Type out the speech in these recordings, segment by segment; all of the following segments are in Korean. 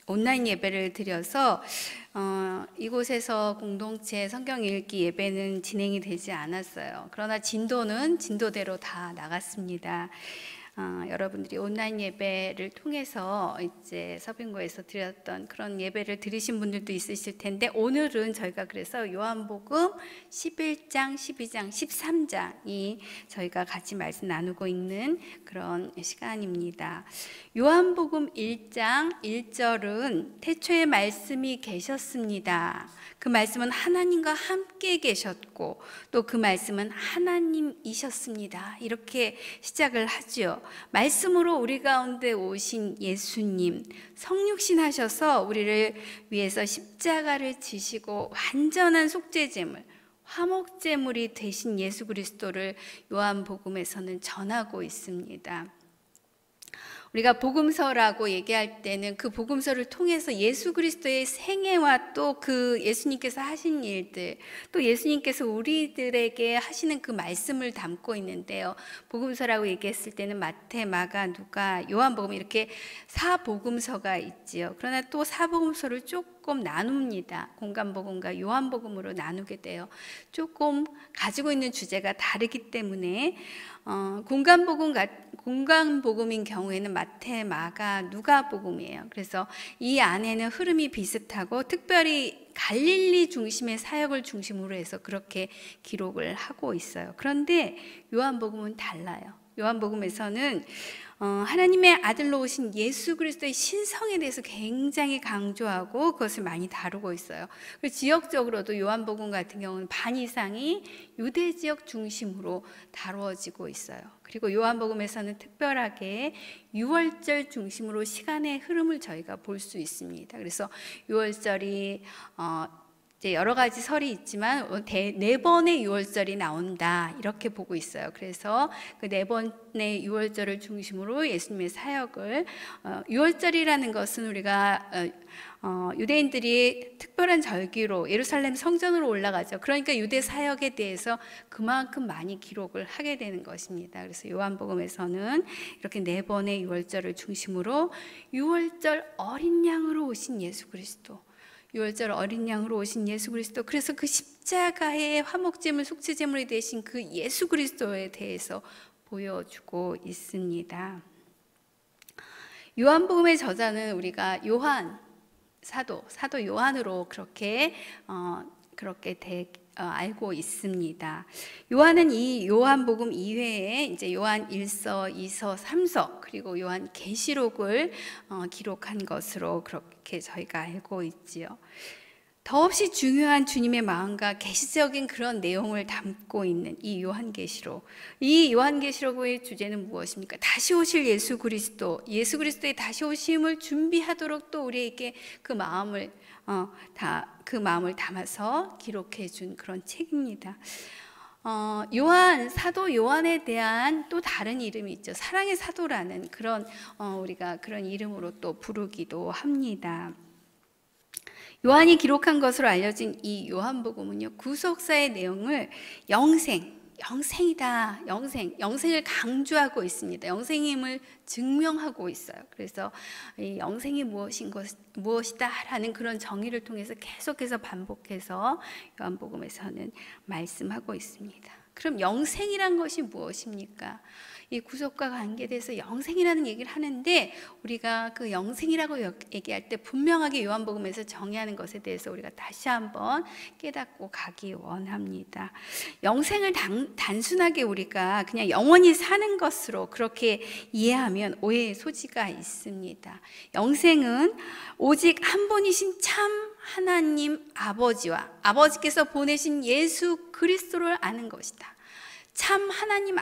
온라인 예배를 드려서 이곳에서 공동체 성경 읽기 예배는 진행이 되지 않았어요. 그러나 진도는 진도대로 다 나갔습니다. 여러분들이 온라인 예배를 통해서 이제 서빙고에서 드렸던 그런 예배를 들으신 분들도 있으실 텐데, 오늘은 저희가 그래서 요한복음 11장, 12장, 13장이 저희가 같이 말씀 나누고 있는 그런 시간입니다. 요한복음 1장 1절은 태초에 말씀이 계셨습니다. 그 말씀은 하나님과 함께 계셨고 또 그 말씀은 하나님이셨습니다. 이렇게 시작을 하죠. 말씀으로 우리 가운데 오신 예수님, 성육신 하셔서 우리를 위해서 십자가를 지시고 완전한 속죄제물, 화목제물이 되신 예수 그리스도를 요한복음에서는 전하고 있습니다. 우리가 복음서라고 얘기할 때는 그 복음서를 통해서 예수 그리스도의 생애와 또 그 예수님께서 하신 일들, 또 예수님께서 우리들에게 하시는 그 말씀을 담고 있는데요. 복음서라고 얘기했을 때는 마태, 마가, 누가, 요한복음 이렇게 사복음서가 있지요. 그러나 또 사복음서를 조금 나눕니다. 공관복음과 요한복음으로 나누게 돼요. 조금 가지고 있는 주제가 다르기 때문에 공관복음인 경우에는 마태, 마가, 누가복음이에요. 그래서 이 안에는 흐름이 비슷하고 특별히 갈릴리 중심의 사역을 중심으로 해서 그렇게 기록을 하고 있어요. 그런데 요한복음은 달라요. 요한복음에서는 하나님의 아들로 오신 예수 그리스도의 신성에 대해서 굉장히 강조하고 그것을 많이 다루고 있어요. 그리고 지역적으로도 요한복음 같은 경우는 반 이상이 유대 지역 중심으로 다루어지고 있어요. 그리고 요한복음에서는 특별하게 유월절 중심으로 시간의 흐름을 저희가 볼 수 있습니다. 그래서 유월절이 이제 여러 가지 설이 있지만 네 번의 유월절이 나온다 이렇게 보고 있어요. 그래서 그 네 번의 유월절을 중심으로 예수님의 사역을 유월절이라는 것은 우리가 유대인들이 특별한 절기로 예루살렘 성전으로 올라가죠. 그러니까 유대 사역에 대해서 그만큼 많이 기록을 하게 되는 것입니다. 그래서 요한복음에서는 이렇게 네 번의 유월절을 중심으로 유월절 어린 양으로 오신 예수 그리스도, 유월절 어린 양으로 오신 예수 그리스도, 그래서 그 십자가의 화목제물, 속죄제물이 되신 그 예수 그리스도에 대해서 보여주고 있습니다. 요한복음의 저자는 우리가 요한 사도 요한으로 그렇게 알고 있습니다. 요한은 이 요한복음 이외에 이제 요한 1서, 2서, 3서 그리고 요한 계시록을 기록한 것으로 그렇게 저희가 알고 있지요. 더없이 중요한 주님의 마음과 계시적인 그런 내용을 담고 있는 이 요한계시록. 이 요한계시록의 주제는 무엇입니까? 다시 오실 예수 그리스도, 예수 그리스도의 다시 오심을 준비하도록 또 우리에게 그 마음을 담아서 기록해 준 그런 책입니다. 사도 요한에 대한 또 다른 이름이 있죠. 사랑의 사도라는 그런 우리가 그런 이름으로 또 부르기도 합니다. 요한이 기록한 것으로 알려진 이 요한복음은요, 구속사의 내용을 영생이다, 영생을 강조하고 있습니다. 영생임을 증명하고 있어요. 그래서 이 영생이 무엇이다라는 그런 정의를 통해서 계속해서 반복해서 요한복음에서는 말씀하고 있습니다. 그럼 영생이란 것이 무엇입니까? 이 구속과 관계돼서 영생이라는 얘기를 하는데, 우리가 그 영생이라고 얘기할 때 분명하게 요한복음에서 정의하는 것에 대해서 우리가 다시 한번 깨닫고 가기 원합니다. 영생을 단순하게 우리가 그냥 영원히 사는 것으로 그렇게 이해하면 오해의 소지가 있습니다. 영생은 오직 한 분이신 참 하나님 아버지께서 보내신 예수 그리스도를 아는 것이다. 참 하나님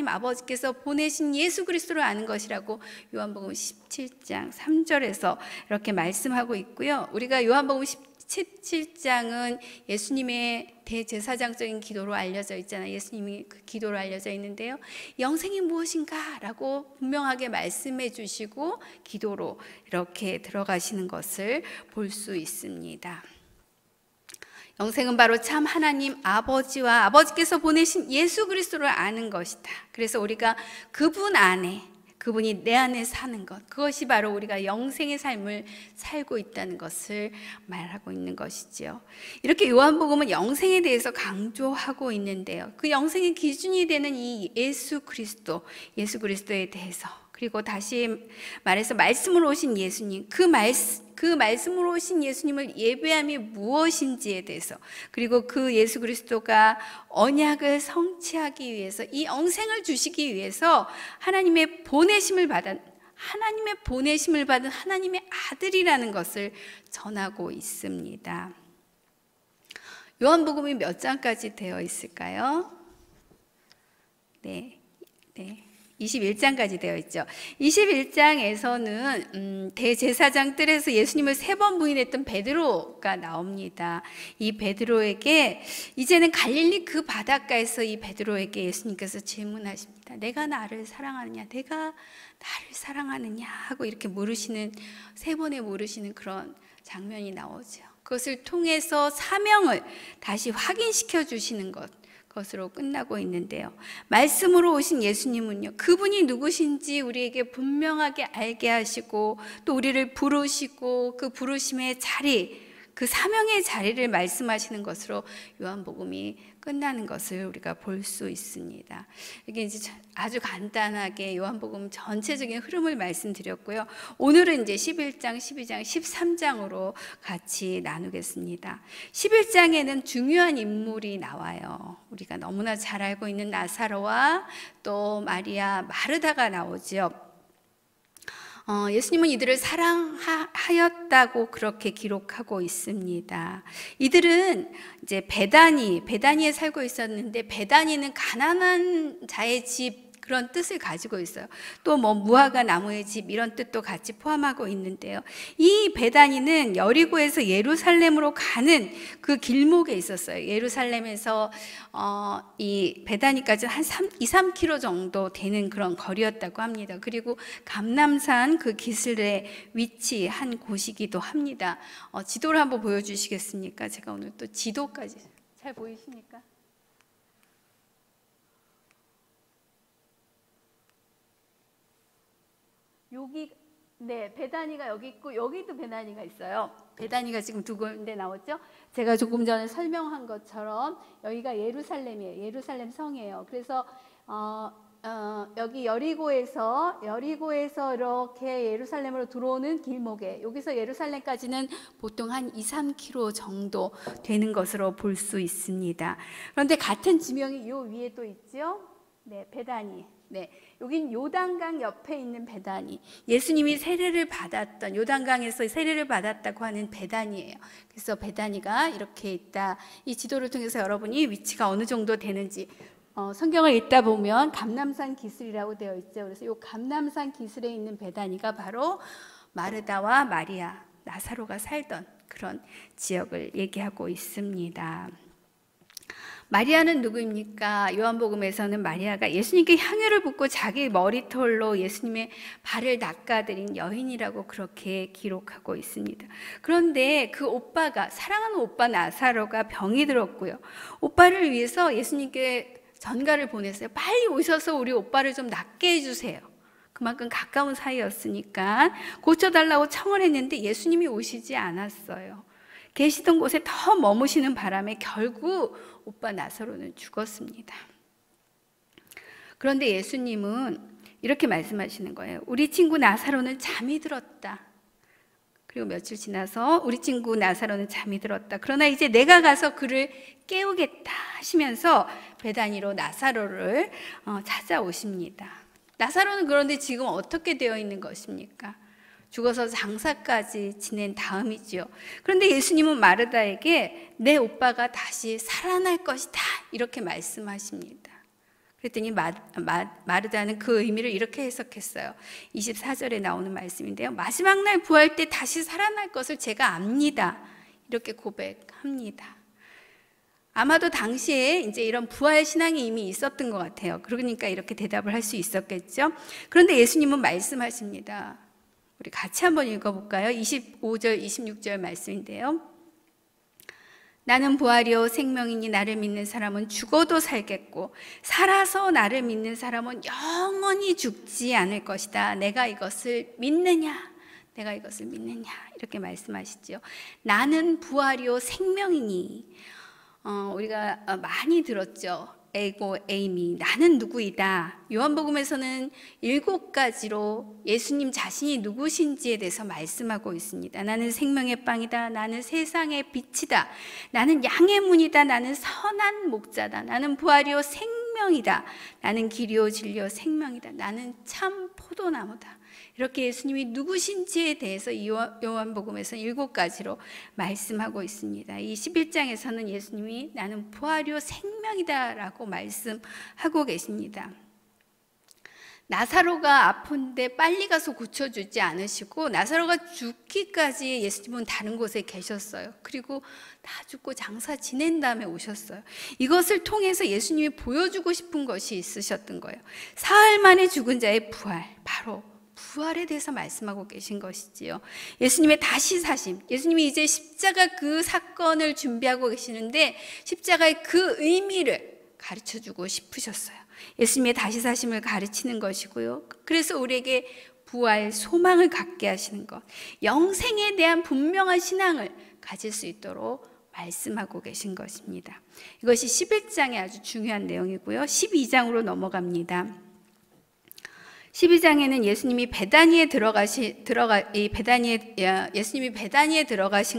아버지께서 보내신 예수 그리스도를 아는 것이라고 요한복음 17장 3절에서 이렇게 말씀하고 있고요. 우리가 요한복음 17장은 예수님의 대제사장적인 기도로 알려져 있잖아요. 예수님이 그 기도로 알려져 있는데요. 영생이 무엇인가? 라고 분명하게 말씀해 주시고 기도로 이렇게 들어가시는 것을 볼 수 있습니다. 영생은 바로 참 하나님 아버지와 아버지께서 보내신 예수 그리스도를 아는 것이다. 그래서 우리가 그분 안에 그분이 내 안에 사는 것, 그것이 바로 우리가 영생의 삶을 살고 있다는 것을 말하고 있는 것이지요. 이렇게 요한복음은 영생에 대해서 강조하고 있는데요, 그 영생의 기준이 되는 이 예수 그리스도에 대해서, 그리고 다시 말해서 말씀으로 오신 예수님, 그 말씀으로 오신 예수님을 예배함이 무엇인지에 대해서, 그리고 그 예수 그리스도가 언약을 성취하기 위해서, 이 영생을 주시기 위해서 하나님의 보내심을 받은 하나님의 아들이라는 것을 전하고 있습니다. 요한복음이 몇 장까지 되어 있을까요? 네. 21장까지 되어 있죠. 21장에서는 대제사장 뜰에서 예수님을 3번 부인했던 베드로가 나옵니다. 이 베드로에게, 이제는 갈릴리 그 바닷가에서 이 베드로에게 예수님께서 질문하십니다. 내가 나를 사랑하느냐, 내가 나를 사랑하느냐 하고 이렇게 물으시는, 3번에 물으시는 그런 장면이 나오죠. 그것을 통해서 사명을 다시 확인시켜 주시는 것으로 끝나고 있는데요, 말씀으로 오신 예수님은요, 그분이 누구신지 우리에게 분명하게 알게 하시고, 또 우리를 부르시고, 그 부르심의 자리, 그 사명의 자리를 말씀하시는 것으로 요한복음이 끝나는 것을 우리가 볼 수 있습니다. 이게 이제 아주 간단하게 요한복음 전체적인 흐름을 말씀드렸고요. 오늘은 이제 11장, 12장, 13장으로 같이 나누겠습니다. 11장에는 중요한 인물이 나와요. 우리가 너무나 잘 알고 있는 나사로와 또 마리아, 마르다가 나오죠. 예수님은 이들을 사랑하였다고 그렇게 기록하고 있습니다. 이들은 이제 베다니에 살고 있었는데, 베다니는 가난한 자의 집, 그런 뜻을 가지고 있어요. 또 뭐 무화과 나무의 집, 이런 뜻도 같이 포함하고 있는데요, 이 베다니는 여리고에서 예루살렘으로 가는 그 길목에 있었어요. 예루살렘에서 이 베다니까지 한 2-3km 정도 되는 그런 거리였다고 합니다. 그리고 감람산 그 기슭에 위치한 곳이기도 합니다. 지도를 한번 보여주시겠습니까? 제가 오늘 또 지도까지, 잘 보이십니까? 여기, 네, 베다니가 여기 있고, 여기도 베다니가 있어요. 베다니가 지금 2군데 나왔죠. 제가 조금 전에 설명한 것처럼 여기가 예루살렘이에요. 예루살렘 성이에요. 그래서 여기 여리고에서 이렇게 예루살렘으로 들어오는 길목에, 여기서 예루살렘까지는 보통 한 2-3km 정도 되는 것으로 볼 수 있습니다. 그런데 같은 지명이 요 위에 또 있죠. 네, 베다니. 네, 여긴 요단강 옆에 있는 베다니, 예수님이 세례를 받았던, 요단강에서 세례를 받았다고 하는 베다니예요. 그래서 베다니가 이렇게 있다. 이 지도를 통해서 여러분이 위치가 어느 정도 되는지, 성경을 읽다 보면 감람산 기슭이라고 되어 있죠. 그래서 이 감람산 기슭에 있는 베다니가 바로 마르다와 마리아, 나사로가 살던 그런 지역을 얘기하고 있습니다. 마리아는 누구입니까? 요한복음에서는 마리아가 예수님께 향유를 붓고 자기 머리털로 예수님의 발을 닦아드린 여인이라고 그렇게 기록하고 있습니다. 그런데 그 오빠가, 사랑하는 오빠 나사로가 병이 들었고요, 오빠를 위해서 예수님께 전가를 보냈어요. 빨리 오셔서 우리 오빠를 좀 낫게 해주세요. 그만큼 가까운 사이였으니까 고쳐달라고 청을 했는데 예수님이 오시지 않았어요. 계시던 곳에 더 머무시는 바람에 결국 오빠 나사로는 죽었습니다. 그런데 예수님은 이렇게 말씀하시는 거예요. 우리 친구 나사로는 잠이 들었다. 그리고 며칠 지나서 우리 친구 나사로는 잠이 들었다. 그러나 이제 내가 가서 그를 깨우겠다 하시면서 베다니로 나사로를 찾아오십니다. 나사로는 그런데 지금 어떻게 되어 있는 것입니까? 죽어서 장사까지 지낸 다음이지요. 그런데 예수님은 마르다에게 내 오빠가 다시 살아날 것이다 이렇게 말씀하십니다. 그랬더니 마르다는 그 의미를 이렇게 해석했어요. 24절에 나오는 말씀인데요, 마지막 날 부활 때 다시 살아날 것을 제가 압니다. 이렇게 고백합니다. 아마도 당시에 이제 이런 부활 신앙이 이미 있었던 것 같아요. 그러니까 이렇게 대답을 할 수 있었겠죠. 그런데 예수님은 말씀하십니다. 우리 같이 한번 읽어볼까요? 25절, 26절 말씀인데요. 나는 부활이요 생명이니 나를 믿는 사람은 죽어도 살겠고 살아서 나를 믿는 사람은 영원히 죽지 않을 것이다. 내가 이것을 믿느냐? 내가 이것을 믿느냐? 이렇게 말씀하시죠. 나는 부활이요 생명이니. 우리가 많이 들었죠. 에고 에이미, 나는 누구이다. 요한복음에서는 7가지로 예수님 자신이 누구신지에 대해서 말씀하고 있습니다. 나는 생명의 빵이다. 나는 세상의 빛이다. 나는 양의 문이다. 나는 선한 목자다. 나는 부활이요 생명이다. 나는 길이요 진리요 생명이다. 나는 참 포도나무다. 이렇게 예수님이 누구신지에 대해서 요한복음에서는 7가지로 말씀하고 있습니다. 이 11장에서는 예수님이 나는 부활이요 생명이다 라고 말씀하고 계십니다. 나사로가 아픈데 빨리 가서 고쳐주지 않으시고 나사로가 죽기까지 예수님은 다른 곳에 계셨어요. 그리고 다 죽고 장사 지낸 다음에 오셨어요. 이것을 통해서 예수님이 보여주고 싶은 것이 있으셨던 거예요. 사흘 만에 죽은 자의 부활, 바로 부활에 대해서 말씀하고 계신 것이지요. 예수님의 다시 사심, 예수님이 이제 십자가 그 사건을 준비하고 계시는데 십자가의 그 의미를 가르쳐주고 싶으셨어요. 예수님의 다시 사심을 가르치는 것이고요. 그래서 우리에게 부활, 소망을 갖게 하시는 것, 영생에 대한 분명한 신앙을 가질 수 있도록 말씀하고 계신 것입니다. 이것이 11장의 아주 중요한 내용이고요. 12장으로 넘어갑니다. 12장에는 예수님이 베다니에 들어가신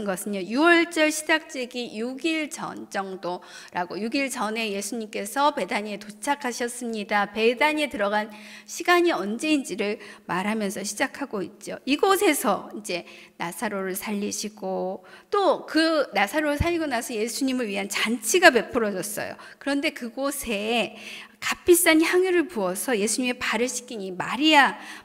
것은요, 6월절 시작되기 6일 전 정도라고, 6일 전에 예수님께서 베다니에 도착하셨습니다. 베다니에 들어간 시간이 언제인지를 말하면서 시작하고 있죠. 이곳에서 이제 나사로를 살리시고 또 그 나사로를 살리고 나서 예수님을 위한 잔치가 베풀어졌어요. 그런데 그곳에 값비싼 향유를 부어서 예수님의 발을 씻긴 이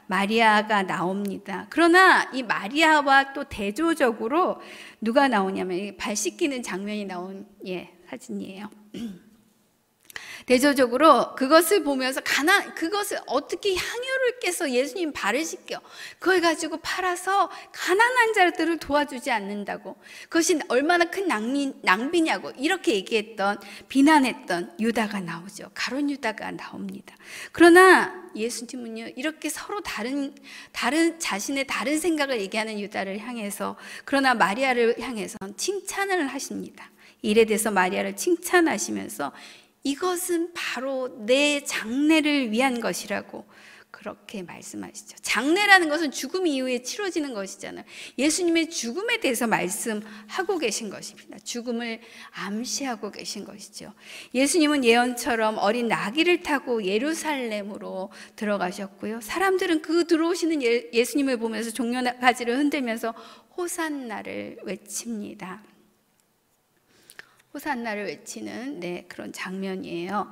마리아가 나옵니다. 그러나 이 마리아와 또 대조적으로 누가 나오냐면 발 씻기는 장면이 나온 사진이에요. 대조적으로 그것을 보면서 그것을 어떻게 향유를 깨서 예수님 발을 씻겨 그걸 가지고 팔아서 가난한 자들을 도와주지 않는다고, 그것이 얼마나 큰 낭비냐고 이렇게 얘기했던, 비난했던 유다가 나오죠. 가룟 유다가 나옵니다. 그러나 예수님은요, 이렇게 서로 다른 자신의 다른 생각을 얘기하는 유다를 향해서, 그러나 마리아를 향해서 칭찬을 하십니다. 일에 대해서 마리아를 칭찬하시면서 이것은 바로 내 장래를 위한 것이라고 그렇게 말씀하시죠. 장래라는 것은 죽음 이후에 치러지는 것이잖아요. 예수님의 죽음에 대해서 말씀하고 계신 것입니다. 죽음을 암시하고 계신 것이죠. 예수님은 예언처럼 어린 나귀를 타고 예루살렘으로 들어가셨고요. 사람들은 그 들어오시는 예수님을 보면서 종려가지를 흔들면서 호산나를 외칩니다. 호산나를 외치는 그런 장면이에요.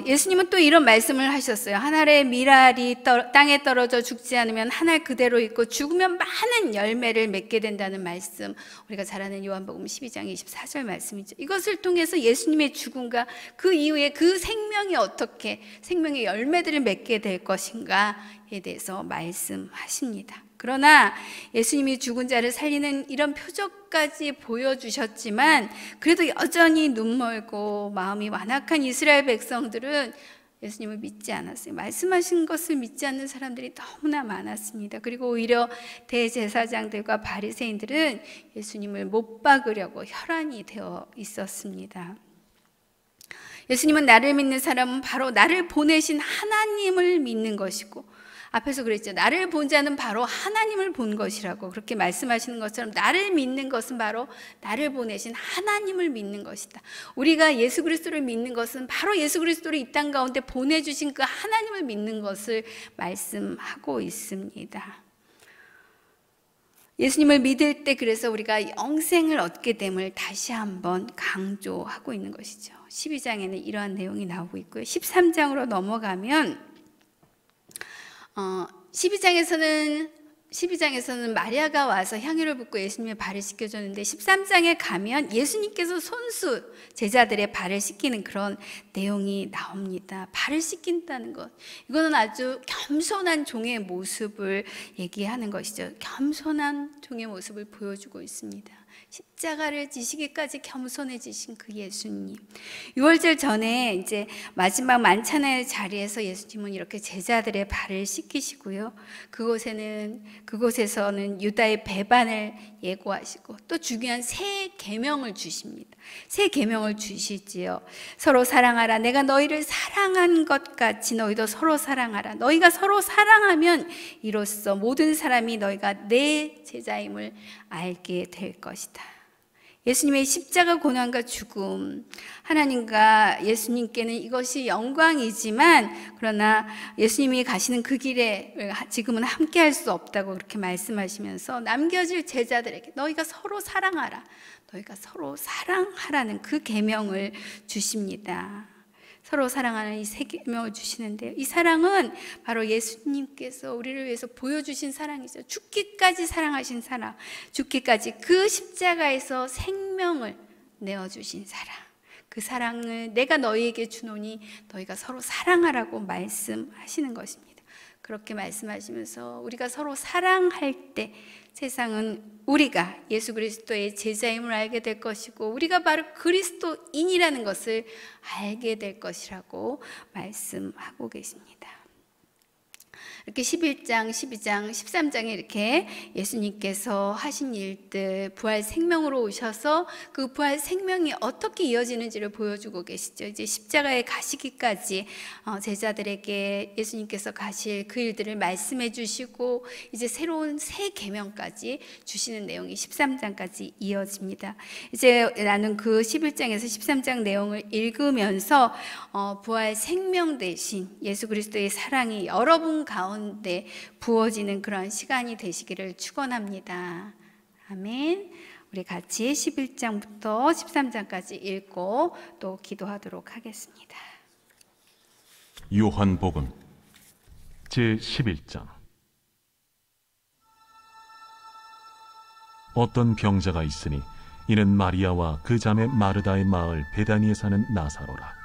예수님은 또 이런 말씀을 하셨어요. 한 알의 밀알이 땅에 떨어져 죽지 않으면 한 알 그대로 있고 죽으면 많은 열매를 맺게 된다는 말씀, 우리가 잘 아는 요한복음 12장 24절 말씀이죠. 이것을 통해서 예수님의 죽음과 그 이후에 그 생명이 어떻게 생명의 열매들을 맺게 될 것인가에 대해서 말씀하십니다. 그러나 예수님이 죽은 자를 살리는 이런 표적까지 보여주셨지만 그래도 여전히 눈멀고 마음이 완악한 이스라엘 백성들은 예수님을 믿지 않았어요. 말씀하신 것을 믿지 않는 사람들이 너무나 많았습니다. 그리고 오히려 대제사장들과 바리새인들은 예수님을 못 박으려고 혈안이 되어 있었습니다. 예수님은 나를 믿는 사람은 바로 나를 보내신 하나님을 믿는 것이고, 앞에서 그랬죠. 나를 본 자는 바로 하나님을 본 것이라고 그렇게 말씀하시는 것처럼 나를 믿는 것은 바로 나를 보내신 하나님을 믿는 것이다. 우리가 예수 그리스도를 믿는 것은 바로 예수 그리스도를 이 땅 가운데 보내주신 그 하나님을 믿는 것을 말씀하고 있습니다. 예수님을 믿을 때 그래서 우리가 영생을 얻게 됨을 다시 한번 강조하고 있는 것이죠. 12장에는 이러한 내용이 나오고 있고요. 13장으로 넘어가면 12장에서는 12장에서는 마리아가 와서 향유를 붓고 예수님의 발을 씻겨줬는데 13장에 가면 예수님께서 손수 제자들의 발을 씻기는 그런 내용이 나옵니다. 발을 씻긴다는 것, 이거는 아주 겸손한 종의 모습을 얘기하는 것이죠. 겸손한 종의 모습을 보여주고 있습니다. 십자가를 지시기까지 겸손해지신 그 예수님. 6월절 전에 이제 마지막 만찬의 자리에서 예수님은 이렇게 제자들의 발을 씻기시고요. 그곳에서는 유다의 배반을 예고하시고 또 중요한 새 계명을 주십니다. 새 계명을 주시지요. 서로 사랑하라. 내가 너희를 사랑한 것 같이 너희도 서로 사랑하라. 너희가 서로 사랑하면 이로써 모든 사람이 너희가 내 제자임을 알게 될 것이다. 예수님의 십자가 고난과 죽음, 하나님과 예수님께는 이것이 영광이지만 그러나 예수님이 가시는 그 길에 지금은 함께할 수 없다고 그렇게 말씀하시면서 남겨질 제자들에게 너희가 서로 사랑하라, 너희가 서로 사랑하라는 그 계명을 주십니다. 서로 사랑하는 이 세 계명을 주시는데요, 이 사랑은 바로 예수님께서 우리를 위해서 보여주신 사랑이죠. 죽기까지 사랑하신 사랑, 죽기까지 그 십자가에서 생명을 내어주신 사랑, 그 사랑을 내가 너희에게 주노니 너희가 서로 사랑하라고 말씀하시는 것입니다. 그렇게 말씀하시면서 우리가 서로 사랑할 때 세상은 우리가 예수 그리스도의 제자임을 알게 될 것이고 우리가 바로 그리스도인이라는 것을 알게 될 것이라고 말씀하고 계십니다. 이렇게 11장, 12장, 13장에 이렇게 예수님께서 하신 일들, 부활 생명으로 오셔서 그 부활 생명이 어떻게 이어지는지를 보여주고 계시죠. 이제 십자가에 가시기까지 제자들에게 예수님께서 가실 그 일들을 말씀해 주시고 이제 새로운 새 계명까지 주시는 내용이 13장까지 이어집니다. 이제 나는 그 11장에서 13장 내용을 읽으면서 부활 생명 대신 예수 그리스도의 사랑이 여러분 가운데 부어지는 그런 시간이 되시기를 축원합니다. 아멘. 우리 같이 11장부터 13장까지 읽고 또 기도하도록 하겠습니다. 요한복음 제11장. 어떤 병자가 있으니 이는 마리아와 그 자매 마르다의 마을 베다니에 사는 나사로라.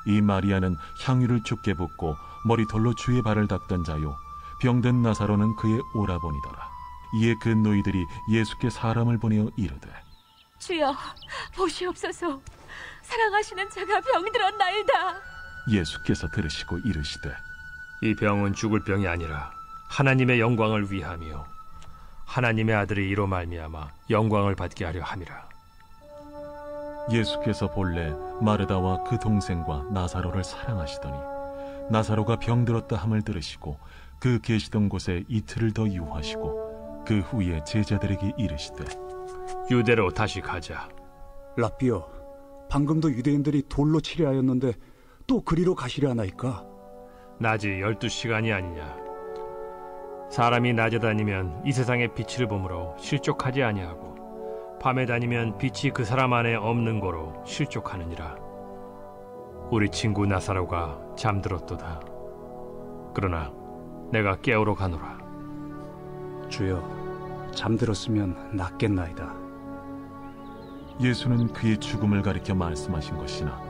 이 마리아는 향유를 죽게 붓고 머리털로 주의 발을 닦던 자요, 병든 나사로는 그의 오라버니더라. 이에 그 노이들이 예수께 사람을 보내어 이르되, 주여, 보시옵소서. 사랑하시는 자가 병들었나이다. 예수께서 들으시고 이르시되, 이 병은 죽을 병이 아니라 하나님의 영광을 위함이요 하나님의 아들이 이로 말미암아 영광을 받게 하려 함이라. 예수께서 본래 마르다와 그 동생과 나사로를 사랑하시더니 나사로가 병들었다 함을 들으시고 그 계시던 곳에 이틀을 더 유하시고 그 후에 제자들에게 이르시되, 유대로 다시 가자. 라삐여, 방금도 유대인들이 돌로 치려 하였는데 또 그리로 가시려 하나이까? 낮이 12시간이 아니냐. 사람이 낮에 다니면 이 세상의 빛을 보므로 실족하지 아니하고 밤에 다니면 빛이 그 사람 안에 없는 거로 실족하느니라. 우리 친구 나사로가 잠들었도다. 그러나 내가 깨우러 가노라. 주여, 잠들었으면 낫겠나이다. 예수는 그의 죽음을 가리켜 말씀하신 것이나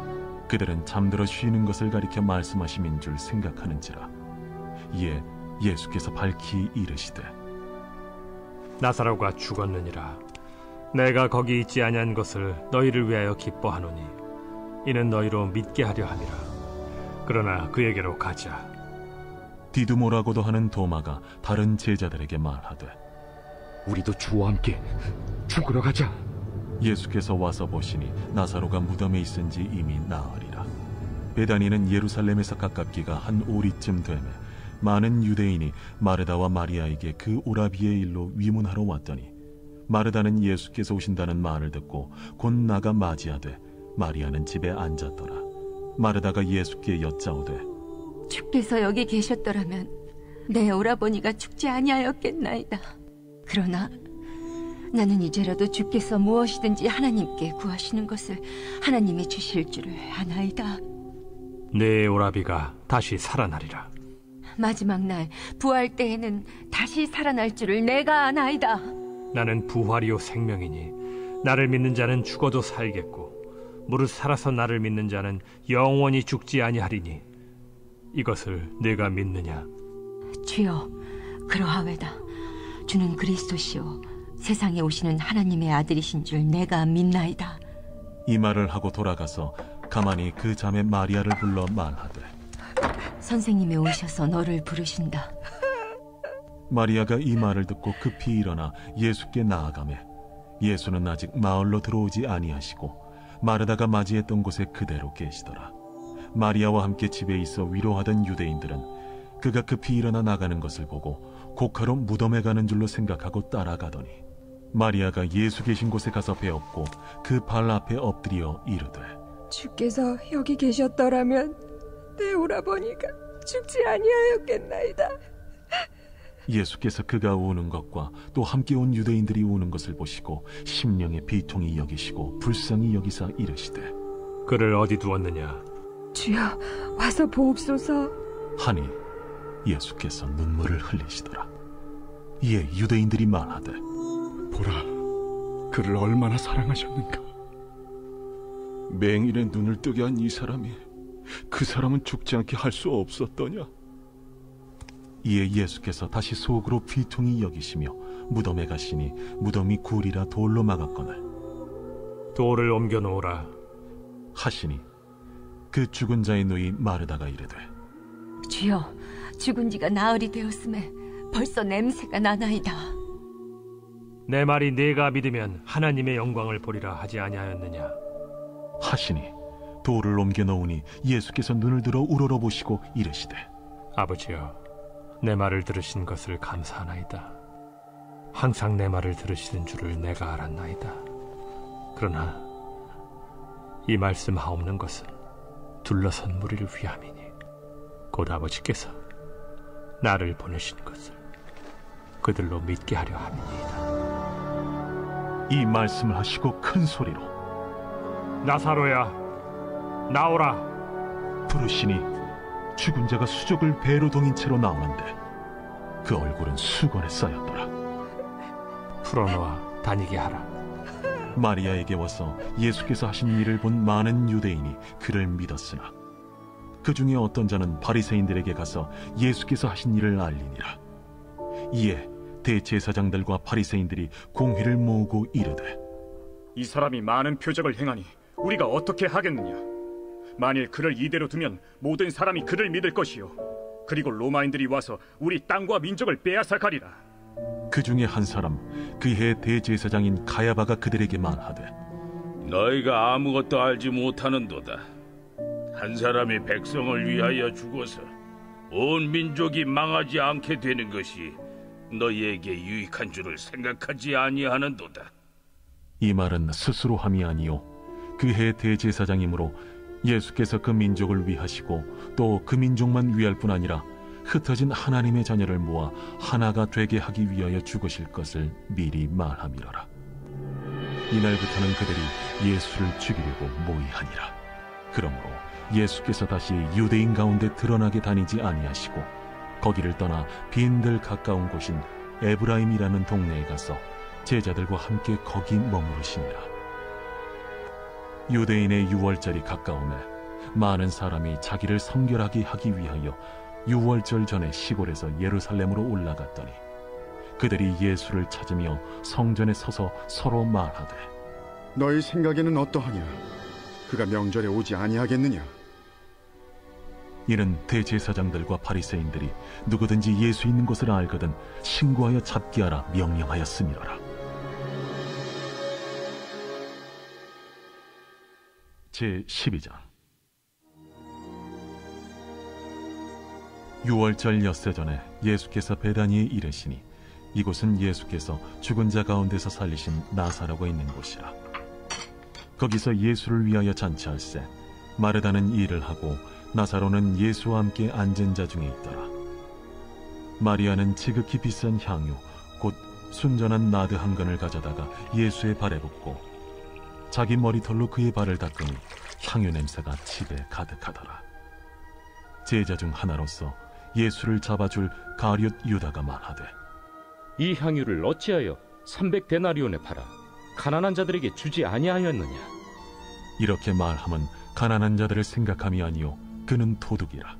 그들은 잠들어 쉬는 것을 가리켜 말씀하심인 줄 생각하는지라. 이에 예수께서 밝히 이르시되, 나사로가 죽었느니라. 내가 거기 있지 아니한 것을 너희를 위하여 기뻐하노니 이는 너희로 믿게 하려 함이라. 그러나 그에게로 가자. 디두모라고도 하는 도마가 다른 제자들에게 말하되, 우리도 주와 함께 죽으러 가자. 예수께서 와서 보시니 나사로가 무덤에 있은지 이미 나으리라. 베다니는 예루살렘에서 가깝기가 한 오리쯤 되매 많은 유대인이 마르다와 마리아에게 그 오라비의 일로 위문하러 왔더니 마르다는 예수께서 오신다는 말을 듣고 곧 나가 맞이하되 마리아는 집에 앉았더라. 마르다가 예수께 여짜오되, 주께서 여기 계셨더라면 내 오라버니가 죽지 아니하였겠나이다. 그러나 나는 이제라도 주께서 무엇이든지 하나님께 구하시는 것을 하나님이 주실 줄을 아나이다. 내 오라비가 다시 살아나리라. 마지막 날 부활 때에는 다시 살아날 줄을 내가 아나이다. 나는 부활이요 생명이니 나를 믿는 자는 죽어도 살겠고 무릇 살아서 나를 믿는 자는 영원히 죽지 아니하리니 이것을 내가 믿느냐? 주여, 그러하외다. 주는 그리스도시요 세상에 오시는 하나님의 아들이신 줄 내가 믿나이다. 이 말을 하고 돌아가서 가만히 그 자매 마리아를 불러 말하되 선생님이 오셔서 너를 부르신다. 마리아가 이 말을 듣고 급히 일어나 예수께 나아가매 예수는 아직 마을로 들어오지 아니하시고 마르다가 맞이했던 곳에 그대로 계시더라. 마리아와 함께 집에 있어 위로하던 유대인들은 그가 급히 일어나 나가는 것을 보고 곡하러 무덤에 가는 줄로 생각하고 따라가더니 마리아가 예수 계신 곳에 가서 배웠고 그 발 앞에 엎드려 이르되 주께서 여기 계셨더라면 내 오라버니가 죽지 아니하였겠나이다. 예수께서 그가 우는 것과 또 함께 온 유대인들이 우는 것을 보시고 심령에 비통히 여기시고 불쌍히 여기사 이르시되 그를 어디 두었느냐? 주여, 와서 보옵소서. 하니 예수께서 눈물을 흘리시더라. 이에 유대인들이 말하되 보라, 그를 얼마나 사랑하셨는가. 맹인의 눈을 뜨게 한 이 사람이 그 사람은 죽지 않게 할 수 없었더냐? 이에 예수께서 다시 속으로 비통히 여기시며 무덤에 가시니 무덤이 굴이라 돌로 막았거늘 돌을 옮겨 놓으라 하시니 그 죽은 자의 누이 마르다가 이르되 주여, 죽은 지가 나흘이 되었음에 벌써 냄새가 나나이다. 내 말이 네가 믿으면 하나님의 영광을 보리라 하지 아니하였느냐? 하시니 돌을 옮겨 놓으니 예수께서 눈을 들어 우러러보시고 이르시되 아버지여, 내 말을 들으신 것을 감사하나이다. 항상 내 말을 들으시는 줄을 내가 알았나이다. 그러나 이 말씀 하옵는 것은 둘러선 무리를 위함이니 곧 아버지께서 나를 보내신 것을 그들로 믿게 하려 함이니이다. 이 말씀을 하시고 큰 소리로 나사로야, 나오라. 부르시니 죽은 자가 수족을 배로 동인 채로 나오는데 그 얼굴은 수건에 쌓였더라. 풀어놓아 다니게 하라. 마리아에게 와서 예수께서 하신 일을 본 많은 유대인이 그를 믿었으나 그 중에 어떤 자는 바리새인들에게 가서 예수께서 하신 일을 알리니라. 이에 대제사장들과 바리새인들이 공회를 모으고 이르되 이 사람이 많은 표적을 행하니 우리가 어떻게 하겠느냐? 만일 그를 이대로 두면 모든 사람이 그를 믿을 것이요 그리고 로마인들이 와서 우리 땅과 민족을 빼앗아 가리라. 그 중에 한 사람 그 해 대제사장인 가야바가 그들에게 말하되 너희가 아무것도 알지 못하는도다. 한 사람이 백성을 위하여 죽어서 온 민족이 망하지 않게 되는 것이 너희에게 유익한 줄을 생각하지 아니하는도다. 이 말은 스스로 함이 아니요 그 해 대제사장이므로 예수께서 그 민족을 위하시고 또 그 민족만 위할 뿐 아니라 흩어진 하나님의 자녀를 모아 하나가 되게 하기 위하여 죽으실 것을 미리 말함이로라. 이날부터는 그들이 예수를 죽이려고 모의하니라. 그러므로 예수께서 다시 유대인 가운데 드러나게 다니지 아니하시고 거기를 떠나 빈들 가까운 곳인 에브라임이라는 동네에 가서 제자들과 함께 거기 머무르시니라. 유대인의 유월절이 가까우매 많은 사람이 자기를 성결하게 하기 위하여 유월절 전에 시골에서 예루살렘으로 올라갔더니 그들이 예수를 찾으며 성전에 서서 서로 말하되 너희 생각에는 어떠하냐? 그가 명절에 오지 아니하겠느냐? 이는 대제사장들과 바리새인들이 누구든지 예수 있는 곳을 알거든 신고하여 잡게 하라 명령하였음이로라. 제12장 유월절 엿새 전에 예수께서 베다니에 이르시니 이곳은 예수께서 죽은 자 가운데서 살리신 나사로가 있는 곳이라. 거기서 예수를 위하여 잔치할세 마르다는 일을 하고 나사로는 예수와 함께 앉은 자 중에 있더라. 마리아는 지극히 비싼 향유 곧 순전한 나드 한 근을 가져다가 예수의 발에 붓고 자기 머리털로 그의 발을 닦으니 향유 냄새가 집에 가득하더라. 제자 중 하나로서 예수를 잡아줄 가룟 유다가 말하되, 이 향유를 어찌하여 300데나리온에 팔아 가난한 자들에게 주지 아니하였느냐? 이렇게 말함은 가난한 자들을 생각함이 아니요 그는 도둑이라.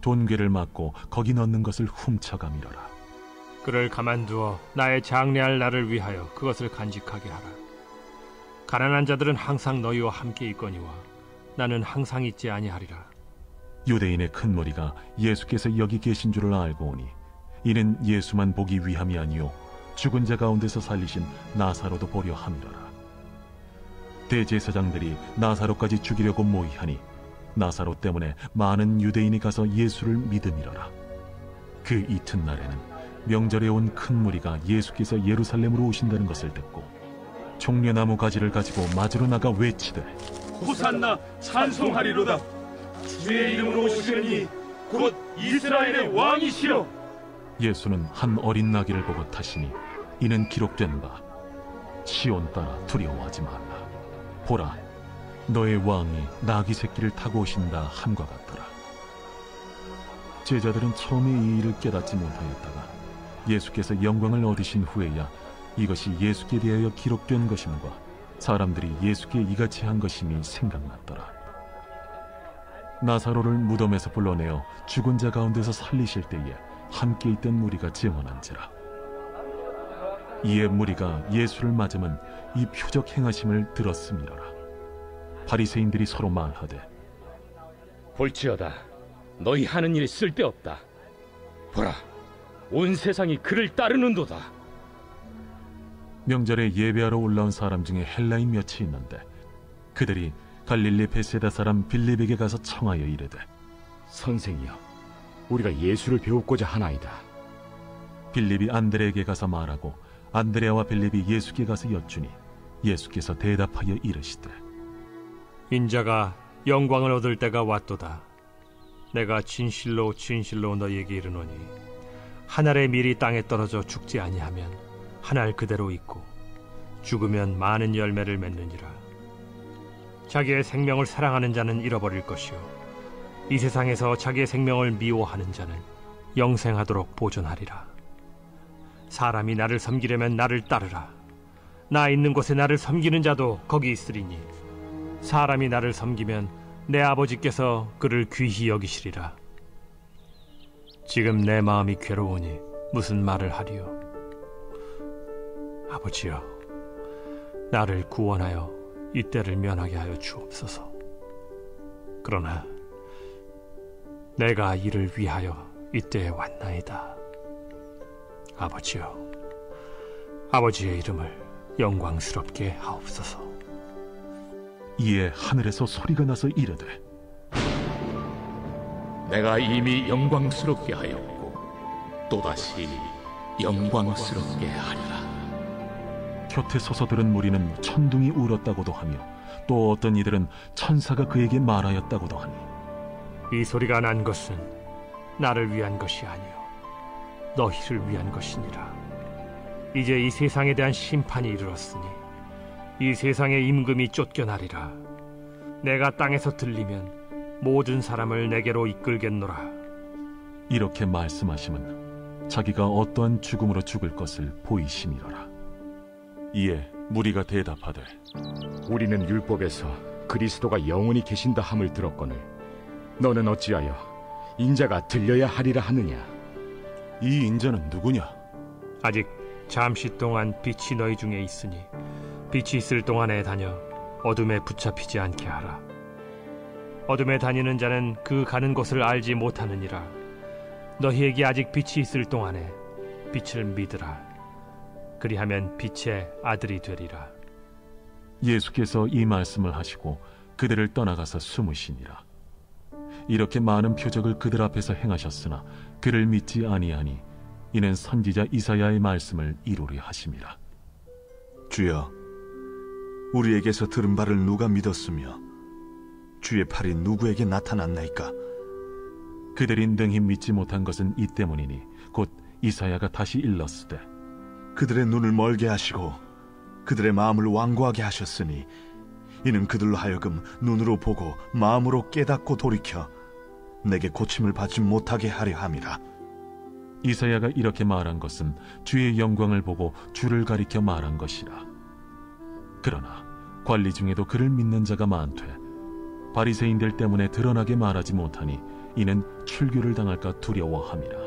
돈괴를 맞고 거기 넣는 것을 훔쳐가미러라. 그를 가만두어 나의 장래할 날을 위하여 그것을 간직하게 하라. 가난한 자들은 항상 너희와 함께 있거니와 나는 항상 있지 아니하리라. 유대인의 큰 무리가 예수께서 여기 계신 줄을 알고 오니 이는 예수만 보기 위함이 아니요 죽은 자 가운데서 살리신 나사로도 보려 함이로라. 대제사장들이 나사로까지 죽이려고 모의하니 나사로 때문에 많은 유대인이 가서 예수를 믿음이로라. 그 이튿날에는 명절에 온 큰 무리가 예수께서 예루살렘으로 오신다는 것을 듣고 종려나무 가지를 가지고 맞으러 나가 외치되, 호산나 찬송하리로다. 주의 이름으로 오시는 이 곧 이스라엘의 왕이시여. 예수는 한 어린 나귀를 보고 타시니 이는 기록된 바 시온 따라 두려워하지 말라. 보라, 너의 왕이 나귀 새끼를 타고 오신다 함과 같더라. 제자들은 처음에 이 일을 깨닫지 못하였다가 예수께서 영광을 얻으신 후에야 이것이 예수께 대하여 기록된 것임과 사람들이 예수께 이같이 한 것임이 생각났더라. 나사로를 무덤에서 불러내어 죽은 자 가운데서 살리실 때에 함께 있던 무리가 증언한지라. 이에 무리가 예수를 맞으면 이 표적 행하심을 들었음이로라. 바리새인들이 서로 말하되, 볼지어다, 너희 하는 일이 쓸데없다. 보라, 온 세상이 그를 따르는도다. 명절에 예배하러 올라온 사람 중에 헬라인 몇이 있는데 그들이 갈릴리 베세다 사람 빌립에게 가서 청하여 이르되, 선생이여, 우리가 예수를 배우고자 하나이다. 빌립이 안드레에게 가서 말하고 안드레와 빌립이 예수께 가서 여쭈니 예수께서 대답하여 이르시되, 인자가 영광을 얻을 때가 왔도다. 내가 진실로 진실로 너희에게 이르노니 한 알의 밀이 땅에 떨어져 죽지 아니하면 한 알 그대로 있고 죽으면 많은 열매를 맺느니라. 자기의 생명을 사랑하는 자는 잃어버릴 것이요 이 세상에서 자기의 생명을 미워하는 자는 영생하도록 보존하리라. 사람이 나를 섬기려면 나를 따르라. 나 있는 곳에 나를 섬기는 자도 거기 있으리니 사람이 나를 섬기면 내 아버지께서 그를 귀히 여기시리라. 지금 내 마음이 괴로우니 무슨 말을 하리요? 아버지여, 나를 구원하여 이 때를 면하게 하여 주옵소서. 그러나 내가 이를 위하여 이때에 왔나이다. 아버지여, 아버지의 이름을 영광스럽게 하옵소서. 이에 하늘에서 소리가 나서 이르되, 내가 이미 영광스럽게 하였고 또다시 영광스럽게 하리라. 곁에 서서 들은 무리는 천둥이 울었다고도 하며 또 어떤 이들은 천사가 그에게 말하였다고도 하니, 이 소리가 난 것은 나를 위한 것이 아니요 너희를 위한 것이니라. 이제 이 세상에 대한 심판이 이르렀으니 이 세상의 임금이 쫓겨나리라. 내가 땅에서 들리면 모든 사람을 내게로 이끌겠노라. 이렇게 말씀하심은 자기가 어떠한 죽음으로 죽을 것을 보이심이로라. 이에 무리가 대답하되, 우리는 율법에서 그리스도가 영원히 계신다 함을 들었거늘 너는 어찌하여 인자가 들려야 하리라 하느냐? 이 인자는 누구냐? 아직 잠시 동안 빛이 너희 중에 있으니 빛이 있을 동안에 다녀 어둠에 붙잡히지 않게 하라. 어둠에 다니는 자는 그 가는 곳을 알지 못하느니라. 너희에게 아직 빛이 있을 동안에 빛을 믿으라. 그리하면 빛의 아들이 되리라. 예수께서 이 말씀을 하시고 그들을 떠나가서 숨으시니라. 이렇게 많은 표적을 그들 앞에서 행하셨으나 그를 믿지 아니하니 이는 선지자 이사야의 말씀을 이루려 하심이라. 주여, 우리에게서 들은 바를 누가 믿었으며 주의 팔이 누구에게 나타났나이까? 그들이 능히 믿지 못한 것은 이 때문이니 곧 이사야가 다시 일렀으되, 그들의 눈을 멀게 하시고 그들의 마음을 완고하게 하셨으니 이는 그들로 하여금 눈으로 보고 마음으로 깨닫고 돌이켜 내게 고침을 받지 못하게 하려 함이라. 이사야가 이렇게 말한 것은 주의 영광을 보고 주를 가리켜 말한 것이라. 그러나 관리 중에도 그를 믿는 자가 많되 바리새인들 때문에 드러나게 말하지 못하니 이는 출교를 당할까 두려워함이라.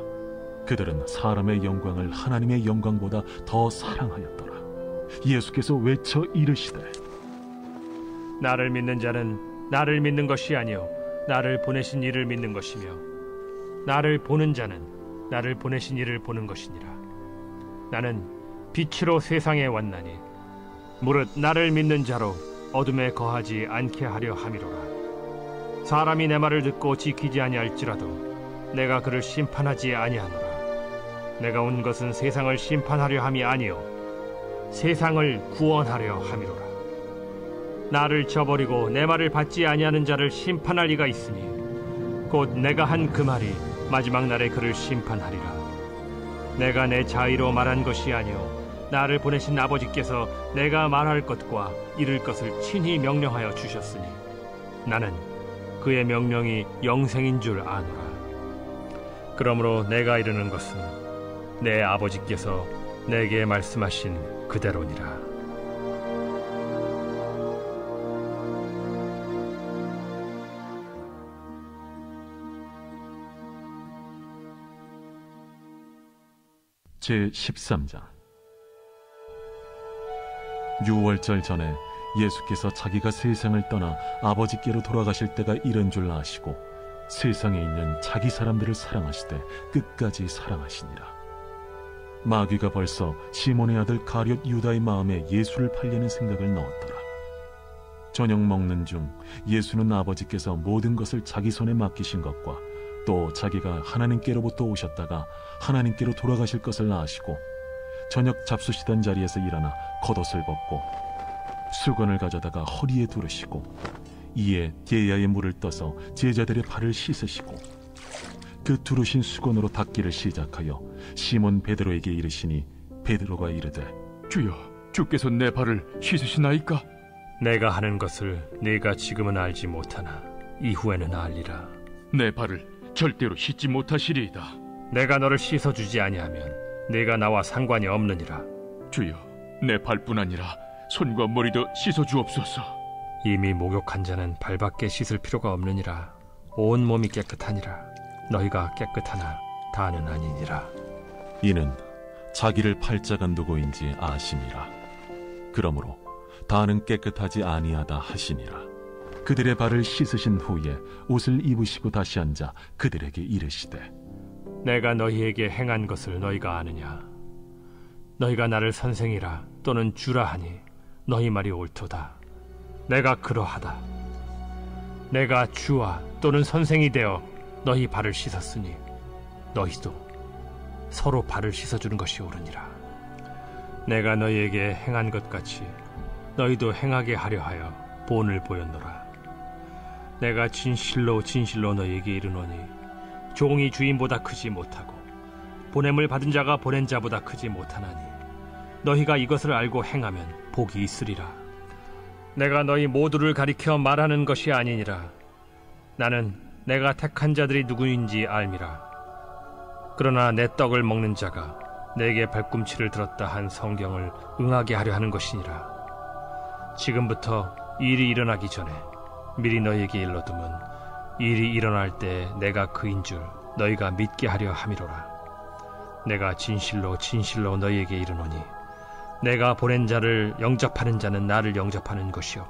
그들은 사람의 영광을 하나님의 영광보다 더 사랑하였더라. 예수께서 외쳐 이르시되 나를 믿는 자는 나를 믿는 것이 아니요 나를 보내신 이를 믿는 것이며 나를 보는 자는 나를 보내신 이를 보는 것이니라. 나는 빛으로 세상에 왔나니 무릇 나를 믿는 자로 어둠에 거하지 않게 하려 함이로라. 사람이 내 말을 듣고 지키지 아니할지라도 내가 그를 심판하지 아니하노라. 내가 온 것은 세상을 심판하려 함이 아니요 세상을 구원하려 함이로라. 나를 저버리고 내 말을 받지 아니하는 자를 심판할 이가 있으니 곧 내가 한 그 말이 마지막 날에 그를 심판하리라. 내가 내 자의로 말한 것이 아니요 나를 보내신 아버지께서 내가 말할 것과 이룰 것을 친히 명령하여 주셨으니 나는 그의 명령이 영생인 줄 아노라. 그러므로 내가 이르는 것은 내 아버지께서 내게 말씀하신 그대로니라. 제13장. 유월절 전에 예수께서 자기가 세상을 떠나 아버지께로 돌아가실 때가 이른 줄 아시고 세상에 있는 자기 사람들을 사랑하시되 끝까지 사랑하시니라. 마귀가 벌써 시몬의 아들 가룟 유다의 마음에 예수를 팔려는 생각을 넣었더라. 저녁 먹는 중 예수는 아버지께서 모든 것을 자기 손에 맡기신 것과 또 자기가 하나님께로부터 오셨다가 하나님께로 돌아가실 것을 아시고 저녁 잡수시던 자리에서 일어나 겉옷을 벗고 수건을 가져다가 허리에 두르시고 이에 게야의 물을 떠서 제자들의 발을 씻으시고 그 두르신 수건으로 닦기를 시작하여 시몬 베드로에게 이르시니 베드로가 이르되 주여, 주께서 내 발을 씻으시나이까? 내가 하는 것을 네가 지금은 알지 못하나 이후에는 알리라. 내 발을 절대로 씻지 못하시리이다. 내가 너를 씻어주지 아니하면 네가 나와 상관이 없느니라. 주여, 내 발뿐 아니라 손과 머리도 씻어주옵소서. 이미 목욕한 자는 발밖에 씻을 필요가 없느니라. 온 몸이 깨끗하니라. 너희가 깨끗하나 다는 아니니라. 이는 자기를 팔 자가 누구인지 아심이라. 그러므로 다는 깨끗하지 아니하다 하시니라. 그들의 발을 씻으신 후에 옷을 입으시고 다시 앉아 그들에게 이르시되 내가 너희에게 행한 것을 너희가 아느냐? 너희가 나를 선생이라 또는 주라 하니 너희 말이 옳도다. 내가 그러하다. 내가 주와 또는 선생이 되어 너희 발을 씻었으니 너희도 서로 발을 씻어주는 것이 옳으니라. 내가 너희에게 행한 것 같이 너희도 행하게 하려 하여 본을 보였노라. 내가 진실로 진실로 너희에게 이르노니 종이 주인보다 크지 못하고 보냄을 받은 자가 보낸 자보다 크지 못하나니 너희가 이것을 알고 행하면 복이 있으리라. 내가 너희 모두를 가리켜 말하는 것이 아니니라. 나는 내가 택한 자들이 누구인지 알미라. 그러나 내 떡을 먹는 자가 내게 발꿈치를 들었다 한 성경을 응하게 하려 하는 것이니라. 지금부터 일이 일어나기 전에 미리 너희에게 일러두면 일이 일어날 때 내가 그인 줄 너희가 믿게 하려 함이로라. 내가 진실로 진실로 너희에게 이르노니 내가 보낸 자를 영접하는 자는 나를 영접하는 것이요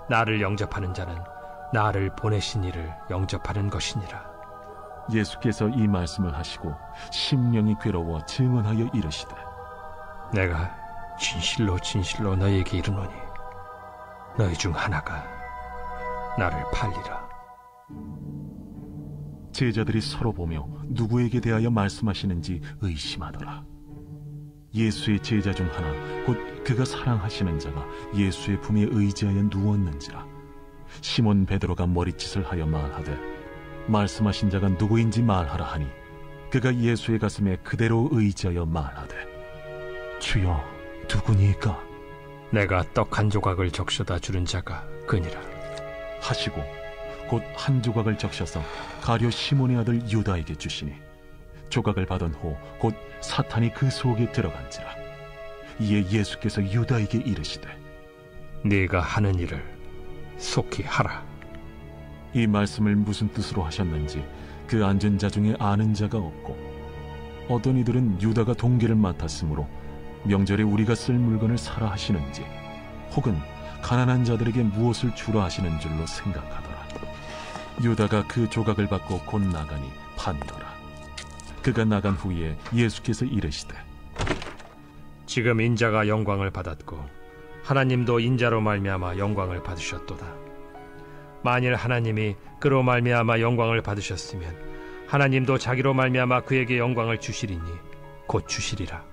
나를 영접하는 자는 나를 보내신 이를 영접하는 것이니라. 예수께서 이 말씀을 하시고 심령이 괴로워 증언하여 이르시되 내가 진실로 진실로 너희에게 이르노니 너희 중 하나가 나를 팔리라. 제자들이 서로 보며 누구에게 대하여 말씀하시는지 의심하더라. 예수의 제자 중 하나 곧 그가 사랑하시는 자가 예수의 품에 의지하여 누웠는지라. 시몬 베드로가 머리짓을 하여 말하되 말씀하신 자가 누구인지 말하라 하니 그가 예수의 가슴에 그대로 의지하여 말하되 주여 누구니까? 내가 떡 한 조각을 적셔다 주는 자가 그니라 하시고 곧 한 조각을 적셔서 가룟 시몬의 아들 유다에게 주시니 조각을 받은 후 곧 사탄이 그 속에 들어간지라. 이에 예수께서 유다에게 이르시되 네가 하는 일을 속히 하라. 이 말씀을 무슨 뜻으로 하셨는지 그 앉은 자 중에 아는 자가 없고, 어떤 이들은 유다가 동계를 맡았으므로 명절에 우리가 쓸 물건을 사라 하시는지, 혹은 가난한 자들에게 무엇을 주라 하시는 줄로 생각하더라. 유다가 그 조각을 받고 곧 나가니 판더라. 그가 나간 후에 예수께서 이르시되 지금 인자가 영광을 받았고 하나님도 인자로 말미암아 영광을 받으셨도다. 만일 하나님이 그로 말미암아 영광을 받으셨으면 하나님도 자기로 말미암아 그에게 영광을 주시리니 곧 주시리라.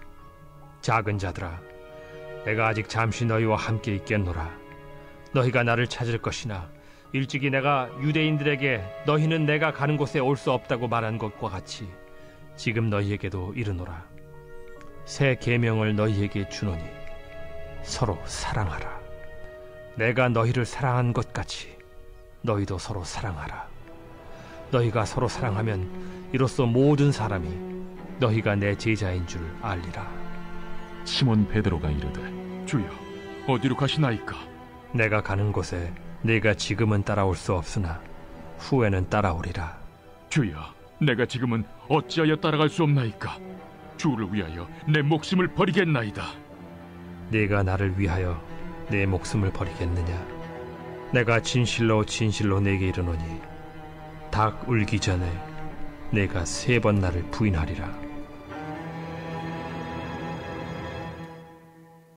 작은 자들아, 내가 아직 잠시 너희와 함께 있겠노라. 너희가 나를 찾을 것이나 일찍이 내가 유대인들에게 너희는 내가 가는 곳에 올 수 없다고 말한 것과 같이 지금 너희에게도 이르노라. 새 계명을 너희에게 주노니 서로 사랑하라. 내가 너희를 사랑한 것 같이 너희도 서로 사랑하라. 너희가 서로 사랑하면 이로써 모든 사람이 너희가 내 제자인 줄 알리라. 시몬 베드로가 이르되 주여, 어디로 가시나이까? 내가 가는 곳에 네가 지금은 따라올 수 없으나 후에는 따라오리라. 주여, 내가 지금은 어찌하여 따라갈 수 없나이까? 주를 위하여 내 목숨을 버리겠나이다. 네가 나를 위하여 내 목숨을 버리겠느냐? 내가 진실로 진실로 네게 이르노니 닭 울기 전에 네가 3번 나를 부인하리라.